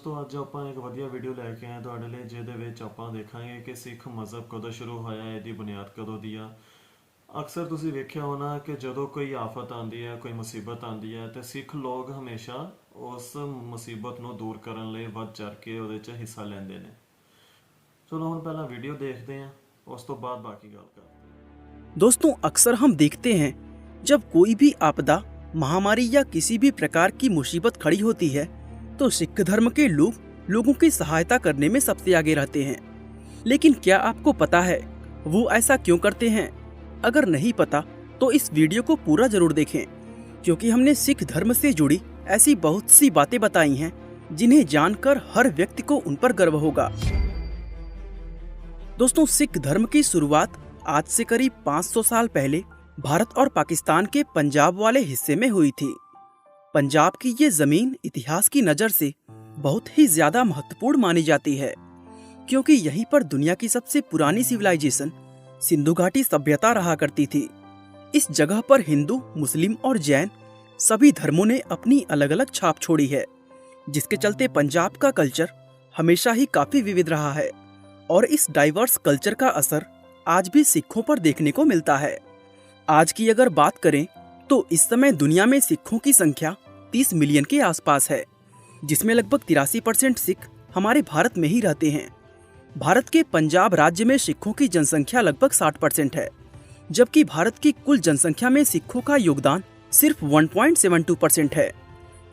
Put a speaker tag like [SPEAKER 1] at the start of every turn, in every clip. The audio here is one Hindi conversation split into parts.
[SPEAKER 1] ਦੋਸਤੋ ਅੱਜ ਆਪਾਂ ਇੱਕ ਵਧੀਆ ਵੀਡੀਓ ਲੈ ਕੇ ਆਏ ਤੁਹਾਡੇ ਲਈ ਜਿਹਦੇ ਵਿੱਚ ਆਪਾਂ ਦੇਖਾਂਗੇ ਕਿ ਸਿੱਖ ਮਜ਼ਹਬ ਕਦੋਂ ਸ਼ੁਰੂ ਹੋਇਆ, ਇਹਦੀ ਬੁਨਿਆਦ ਕਦੋਂ ਦੀ ਆ। ਅਕਸਰ ਤੁਸੀਂ ਵੇਖਿਆ ਹੋਣਾ ਕਿ ਜਦੋਂ ਕੋਈ ਆਫਤ ਆਉਂਦੀ ਹੈ, ਕੋਈ ਮੁਸੀਬਤ ਆਉਂਦੀ ਹੈ ਤੇ ਸਿੱਖ ਲੋਕ ਹਮੇਸ਼ਾ ਉਸ ਮੁਸੀਬਤ ਨੂੰ ਦੂਰ ਕਰਨ ਲਈ ਵੱਧ ਚੜ੍ਹ ਕੇ ਉਹਦੇ 'ਚ ਹਿੱਸਾ ਲੈਂਦੇ ਨੇ। ਚਲੋ ਹੁਣ ਪਹਿਲਾਂ ਵੀਡੀਓ ਦੇਖਦੇ हैं, उस तो बाद बाकी गल करते हैं।
[SPEAKER 2] दोस्तों, अक्सर हम देखते हैं जब कोई भी आपदा, महामारी या किसी भी प्रकार की मुसीबत खड़ी होती है तो सिख धर्म के लोग लोगों की सहायता करने में सबसे आगे रहते हैं। लेकिन क्या आपको पता है वो ऐसा क्यों करते हैं? अगर नहीं पता तो इस वीडियो को पूरा जरूर देखें, क्योंकि हमने सिख धर्म से जुड़ी ऐसी बहुत सी बातें बताई हैं जिन्हें जानकर हर व्यक्ति को उन पर गर्व होगा। दोस्तों, सिख धर्म की शुरुआत आज से करीब 500 साल पहले भारत और पाकिस्तान के पंजाब वाले हिस्से में हुई थी। पंजाब की ये जमीन इतिहास की नज़र से बहुत ही ज्यादा महत्वपूर्ण मानी जाती है, क्योंकि यहीं पर दुनिया की सबसे पुरानी सिविलाइजेशन सिंधु घाटी सभ्यता रहा करती थी। इस जगह पर हिंदू, मुस्लिम और जैन सभी धर्मों ने अपनी अलग अलग छाप छोड़ी है, जिसके चलते पंजाब का कल्चर हमेशा ही काफी विविध रहा है और इस डाइवर्स कल्चर का असर आज भी सिखों पर देखने को मिलता है। आज की अगर बात करें तो इस समय दुनिया में सिखों की संख्या 30 मिलियन के आसपास है, जिसमें लगभग 83% सिख हमारे भारत में ही रहते हैं। भारत के पंजाब राज्य में सिखों की जनसंख्या लगभग 60% है, जबकि भारत की कुल जनसंख्या में सिखों का योगदान सिर्फ 1.72% है।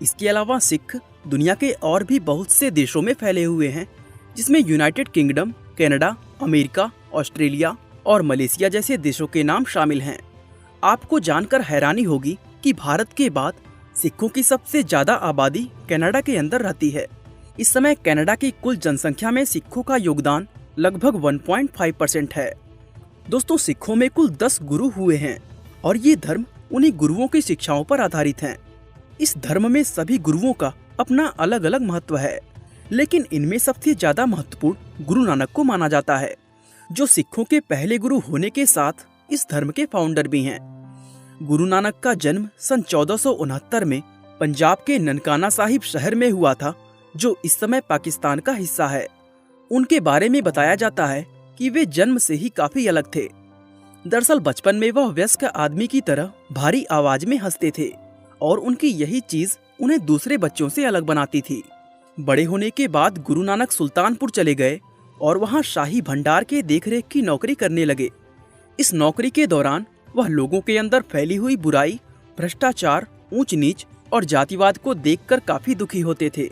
[SPEAKER 2] इसके अलावा सिख दुनिया के और भी बहुत से देशों में फैले हुए हैं, जिसमें United kingdom, Canada, America, Australia और मलेशिया जैसे देशों के नाम शामिल हैं। आपको जानकर हैरानी होगी कि भारत के बाद सिखों की सबसे ज्यादा आबादी कनाडा के अंदर रहती है। इस समय कनाडा की कुल जनसंख्या में सिखों का योगदान लगभग 1.5% है। दोस्तों, सिखों में कुल 10 गुरु हुए हैं और ये धर्म उन्हीं गुरुओं की शिक्षाओं पर आधारित है। इस धर्म में सभी गुरुओं का अपना अलग अलग महत्व है, लेकिन इनमें सबसे ज्यादा महत्वपूर्ण गुरु नानक को माना जाता है, जो सिखों के पहले गुरु होने के साथ इस धर्म के फाउंडर भी हैं। गुरु नानक का जन्म सन 1469 में पंजाब के ननकाना साहिब शहर में हुआ था, जो इस समय पाकिस्तान का हिस्सा है। उनके बारे में बताया जाता है कि वे जन्म से ही काफी अलग थे। दरअसल बचपन में वह वयस्क आदमी की तरह भारी आवाज में हंसते थे और उनकी यही चीज उन्हें दूसरे बच्चों से अलग बनाती थी। बड़े होने के बाद गुरु नानक सुल्तानपुर चले गए और वहां शाही भंडार के देखरेख की नौकरी करने लगे। इस नौकरी के दौरान वह लोगों के अंदर फैली हुई बुराई, भ्रष्टाचार, ऊंच नीच और जातिवाद को देखकर काफी दुखी होते थे।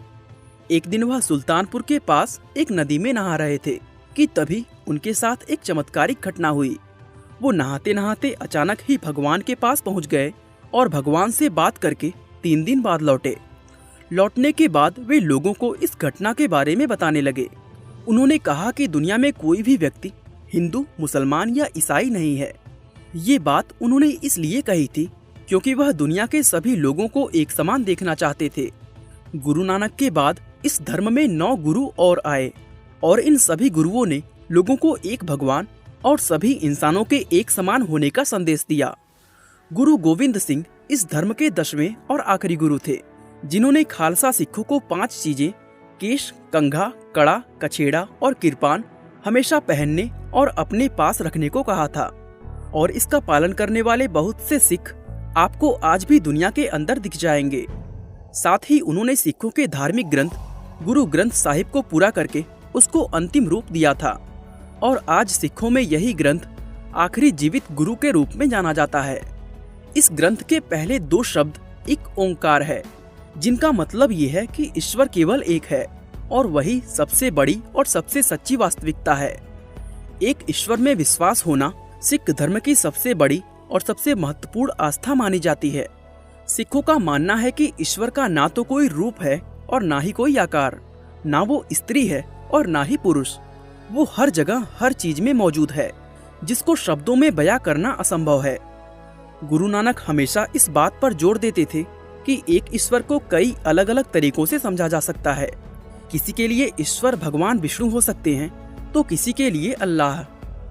[SPEAKER 2] एक दिन वह सुल्तानपुर के पास एक नदी में नहा रहे थे कि तभी उनके साथ एक चमत्कारिक घटना हुई। वो नहाते नहाते अचानक ही भगवान के पास पहुंच गए और भगवान से बात करके 3 दिन बाद लौटे। लौटने के बाद वे लोगों को इस घटना के बारे में बताने लगे। उन्होंने कहा कि दुनिया में कोई भी व्यक्ति हिंदू, मुसलमान या ईसाई नहीं है। ये बात उन्होंने इसलिए कही थी क्योंकि वह दुनिया के सभी लोगों को एक समान देखना चाहते थे। गुरु नानक के बाद इस धर्म में 9 गुरु और आए और इन सभी गुरुओं ने लोगों को एक भगवान और सभी इंसानों के एक समान होने का संदेश दिया। गुरु गोविंद सिंह इस धर्म के 10वें और आखिरी गुरु थे, जिन्होंने खालसा सिखों को 5 चीजें केश, कंघा, कड़ा, कछेड़ा और किरपान हमेशा पहनने और अपने पास रखने को कहा था, और इसका पालन करने वाले बहुत से सिख आपको आज भी दुनिया के अंदर दिख जाएंगे। साथ ही उन्होंने सिखों के धार्मिक ग्रंथ गुरु ग्रंथ साहिब को पूरा करके उसको अंतिम रूप दिया था, और आज सिखों में यही ग्रंथ आखिरी जीवित गुरु के रूप में जाना जाता है। इस ग्रंथ के पहले 2 शब्द एक ओंकार है, जिनका मतलब ये है कि ईश्वर केवल एक है और वही सबसे बड़ी और सबसे सच्ची वास्तविकता है। एक ईश्वर में विश्वास होना सिख धर्म की सबसे बड़ी और सबसे महत्वपूर्ण आस्था मानी जाती है। सिखों का मानना है कि ईश्वर का ना तो कोई रूप है और ना ही कोई आकार, ना वो स्त्री है और ना ही पुरुष। वो हर जगह हर चीज में मौजूद है, जिसको शब्दों में बयां करना असंभव है। गुरु नानक हमेशा इस बात पर जोर देते थे कि एक ईश्वर को कई अलग अलग तरीकों से समझा जा सकता है। किसी के लिए ईश्वर भगवान विष्णु हो सकते हैं, तो किसी के लिए अल्लाह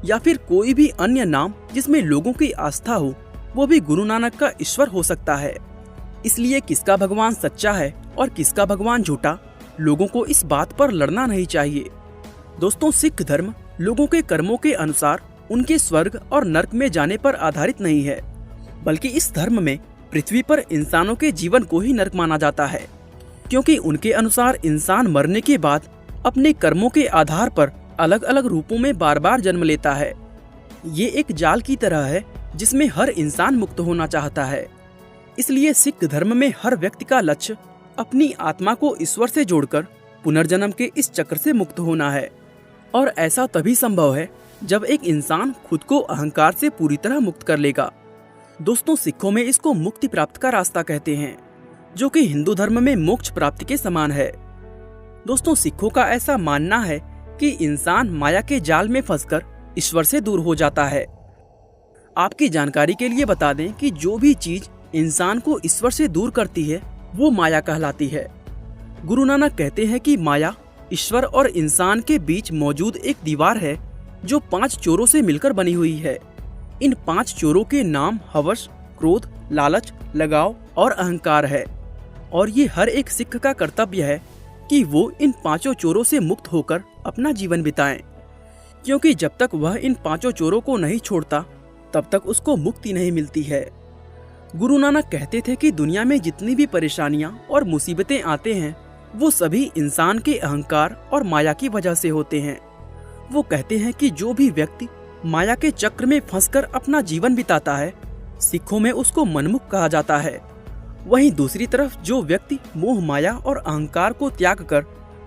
[SPEAKER 2] या फिर कोई भी अन्य नाम जिसमें लोगों की आस्था हो, वो भी गुरु नानक का ईश्वर हो सकता है। इसलिए किसका भगवान सच्चा है और किसका भगवान झूठा, लोगों को इस बात पर लड़ना नहीं चाहिए। दोस्तों, सिख धर्म लोगों के कर्मों के अनुसार उनके स्वर्ग और नर्क में जाने पर आधारित नहीं है, बल्कि इस धर्म में पृथ्वी पर इंसानों के जीवन को ही नर्क माना जाता है, क्योंकि उनके अनुसार इंसान मरने के बाद अपने कर्मों के आधार पर अलग अलग रूपों में बार बार जन्म लेता है। ये एक जाल की तरह है जिसमें हर इंसान मुक्त होना चाहता है। इसलिए सिख धर्म में हर व्यक्ति का लक्ष्य अपनी आत्मा को ईश्वर से जोड़कर पुनर्जन्म के इस चक्र से मुक्त होना है। और ऐसा तभी संभव है जब एक इंसान खुद को अहंकार से पूरी तरह मुक्त कर लेगा। दोस्तों, सिखों में इसको मुक्ति प्राप्त का रास्ता कहते हैं, जो कि हिंदू धर्म में मोक्ष प्राप्ति के समान है। दोस्तों, सिखों का ऐसा मानना है कि इंसान माया के जाल में फंसकर ईश्वर से दूर हो जाता है। आपकी जानकारी के लिए बता दें कि जो भी चीज इंसान को ईश्वर से दूर करती है वो माया कहलाती है। गुरु नानक कहते हैं कि माया ईश्वर और इंसान के बीच मौजूद एक दीवार है जो 5 चोरों से मिलकर बनी हुई है। इन 5 चोरों के नाम हवस, क्रोध, लालच, लगाव और अहंकार है। और ये हर एक सिख का कर्तव्य है कि वो इन 5 चोरों से मुक्त होकर अपना जीवन बिताएं, क्योंकि जब तक वह इन 5 चोरों को नहीं छोड़ता तब तक उसको मुक्ति नहीं मिलती है। गुरु नानक कहते थे कि दुनिया में जितनी भी परेशानियां और मुसीबतें आते हैं वो सभी इंसान के अहंकार और माया की वजह से होते हैं। वो कहते हैं कि जो भी व्यक्ति माया के चक्र में फंसकर अपना जीवन बिताता है, सिखों में उसको मनमुख कहा जाता है। वहीं दूसरी तरफ जो व्यक्ति मोह, माया और अहंकार को त्याग कर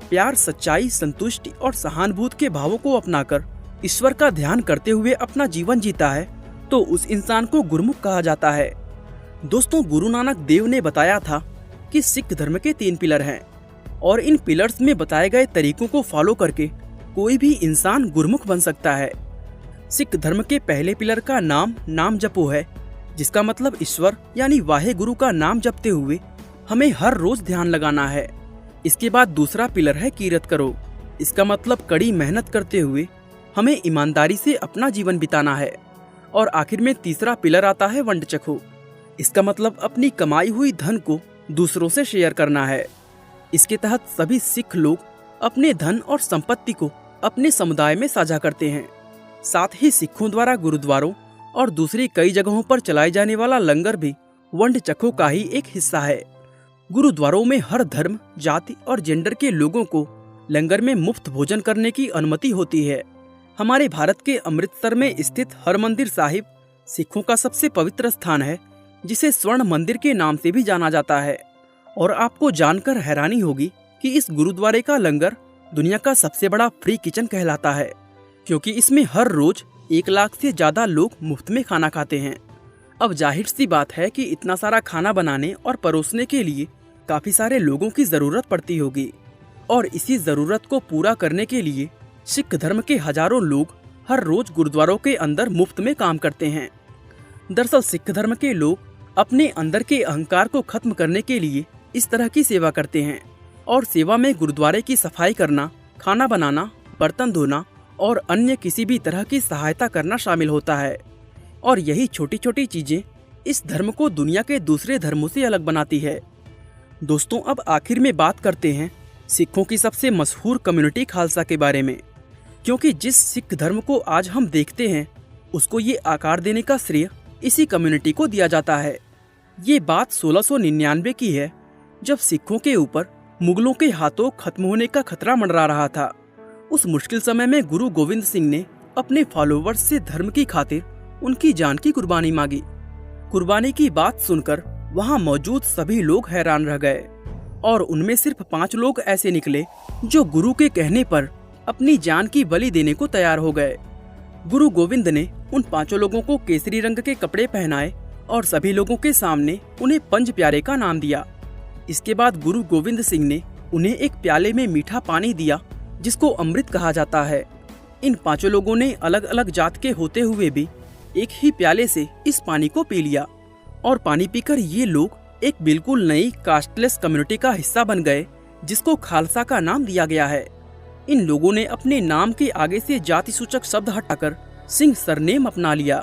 [SPEAKER 2] प्यार, सच्चाई, संतुष्टि और सहानुभूति के भावों को अपनाकर ईश्वर का ध्यान करते हुए अपना जीवन जीता है, तो उस इंसान को गुरमुख कहा जाता है। दोस्तों, गुरु नानक देव ने बताया था कि सिख धर्म के 3 पिलर हैं और इन पिलर्स में बताए गए तरीकों को फॉलो करके कोई भी इंसान गुरमुख बन सकता है। सिख धर्म के पहले पिलर का नाम जपो है, जिसका मतलब ईश्वर यानी वाहे गुरु का नाम जपते हुए हमें हर रोज ध्यान लगाना है। इसके बाद दूसरा पिलर है कीरत करो। इसका मतलब कड़ी मेहनत करते हुए हमें ईमानदारी से अपना जीवन बिताना है। और आखिर में तीसरा पिलर आता है वंड चखो। इसका मतलब अपनी कमाई हुई धन को दूसरों से शेयर करना है। इसके तहत सभी सिख लोग अपने धन और संपत्ति को अपने समुदाय में साझा करते हैं। साथ ही सिखों द्वारा गुरुद्वारों और दूसरी कई जगहों पर चलाए जाने वाला लंगर भी वंड चखो का ही एक हिस्सा है। गुरुद्वारों में हर धर्म, जाति और जेंडर के लोगों को लंगर में मुफ्त भोजन करने की अनुमति होती है। हमारे भारत के अमृतसर में स्थित हरमंदिर साहिब सिखों का सबसे पवित्र स्थान है, जिसे स्वर्ण मंदिर के नाम से भी जाना जाता है। और आपको जानकर हैरानी होगी कि इस गुरुद्वारे का लंगर दुनिया का सबसे बड़ा फ्री किचन कहलाता है, क्योंकि इसमें हर रोज 1 लाख से ज्यादा लोग मुफ्त में खाना खाते हैं। अब जाहिर सी बात है कि इतना सारा खाना बनाने और परोसने के लिए काफी सारे लोगों की जरूरत पड़ती होगी, और इसी जरूरत को पूरा करने के लिए सिख धर्म के हजारों लोग हर रोज गुरुद्वारों के अंदर मुफ्त में काम करते हैं। दरअसल सिख धर्म के लोग अपने अंदर के अहंकार को खत्म करने के लिए इस तरह की सेवा करते हैं, और सेवा में गुरुद्वारे की सफाई करना, खाना बनाना, बर्तन धोना और अन्य किसी भी तरह की सहायता करना शामिल होता है। और यही छोटी छोटी चीजें इस धर्म को दुनिया के दूसरे धर्मों से अलग बनाती है। दोस्तों, अब आखिर में बात करते हैं सिखों की सबसे मशहूर कम्युनिटी खालसा के बारे में, क्योंकि जिस सिख धर्म को आज हम देखते हैं उसको ये आकार देने का श्रेय इसी कम्युनिटी को दिया जाता है। ये बात 1699 की है, जब सिखों के ऊपर मुगलों के हाथों खत्म होने का खतरा मंडरा रहा था। उस मुश्किल समय में गुरु गोविंद सिंह ने अपने फॉलोवर्स से धर्म की खातिर उनकी जान की कुर्बानी मांगी। कुर्बानी की बात सुनकर वहाँ मौजूद सभी लोग हैरान रह गए, और उनमें सिर्फ 5 लोग ऐसे निकले जो गुरु के कहने पर अपनी जान की बलि देने को तैयार हो गए। गुरु गोविंद ने उन 5 लोगों को केसरी रंग के कपड़े पहनाए और सभी लोगों के सामने उन्हें पंज प्यारे का नाम दिया। इसके बाद गुरु गोविंद सिंह ने उन्हें एक प्याले में मीठा पानी दिया, जिसको अमृत कहा जाता है। इन 5 लोगों ने अलग अलग जात के होते हुए भी एक ही प्याले से इस पानी को पी लिया, और पानी पीकर ये लोग एक बिल्कुल नई कास्टलेस कम्युनिटी का हिस्सा बन गए, जिसको खालसा का नाम दिया गया है। इन लोगों ने अपने नाम के आगे से जाति सूचक शब्द हटाकर सिंह सरनेम अपना लिया।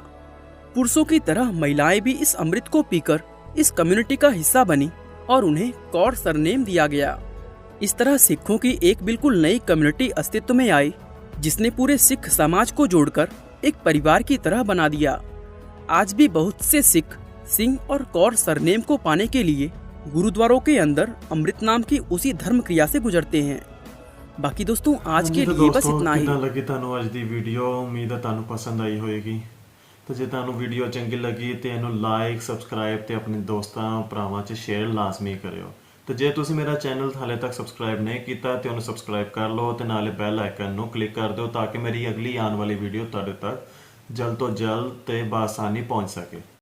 [SPEAKER 2] पुरुषों की तरह महिलाएं भी इस अमृत को पीकर इस कम्युनिटी का हिस्सा बनी और उन्हें कौर सरनेम दिया गया। इस तरह सिखों की एक बिल्कुल नई कम्युनिटी अस्तित्व में आई, जिसने पूरे सिख समाज को जोड़कर एक परिवार की तरह बना दिया। आज भी बहुत से सिख सिंह और कौर सरनेम को पाने के लिए गुरुद्वारों के अंदर अमृत नाम की उसी धर्म क्रिया से गुजरते हैं। बाकी दोस्तों आज के लिए बस इतना ही।
[SPEAKER 1] ਕਿੱਦਾਂ ਲੱਗੀ ਤੁਹਾਨੂੰ ਅੱਜ ਦੀ ਵੀਡੀਓ? ਉਮੀਦ ਹੈ ਤੁਹਾਨੂੰ ਪਸੰਦ ਆਈ ਹੋਏਗੀ। ਤੇ ਜੇ ਤੁਹਾਨੂੰ ਵੀਡੀਓ ਚੰਗੀ ਲੱਗੀ ਤੇ ਇਹਨੂੰ ਲਾਈਕ, ਸਬਸਕ੍ਰਾਈਬ ਤੇ ਆਪਣੇ ਦੋਸਤਾਂ ਭਰਾਵਾਂ 'ਚ ਸ਼ੇਅਰ ਲਾਜ਼ਮੀ ਕਰਿਓ। ਤੇ ਜੇ ਤੁਸੀਂ ਮੇਰਾ ਚੈਨਲ ਹਾਲੇ ਤੱਕ ਸਬਸਕ੍ਰਾਈਬ ਨਹੀਂ ਕੀਤਾ ਤੇ ਉਹਨੂੰ ਸਬਸਕ੍ਰਾਈਬ ਕਰ ਲਓ ਤੇ ਨਾਲੇ ਬੈਲ ਆਈਕਨ ਨੂੰ ਕਲਿੱਕ ਕਰ ਦਿਓ ਤਾਂ ਕਿ ਮੇਰੀ ਅਗਲੀ ਆਉਣ ਵਾਲੀ ਵੀਡੀਓ ਤੁਹਾਡੇ ਤੱਕ ਜਲਦ ਤੋਂ ਜਲਦ ਤੇ ਬਾਸਾਨੀ ਪਹੁੰਚ ਸਕੇ।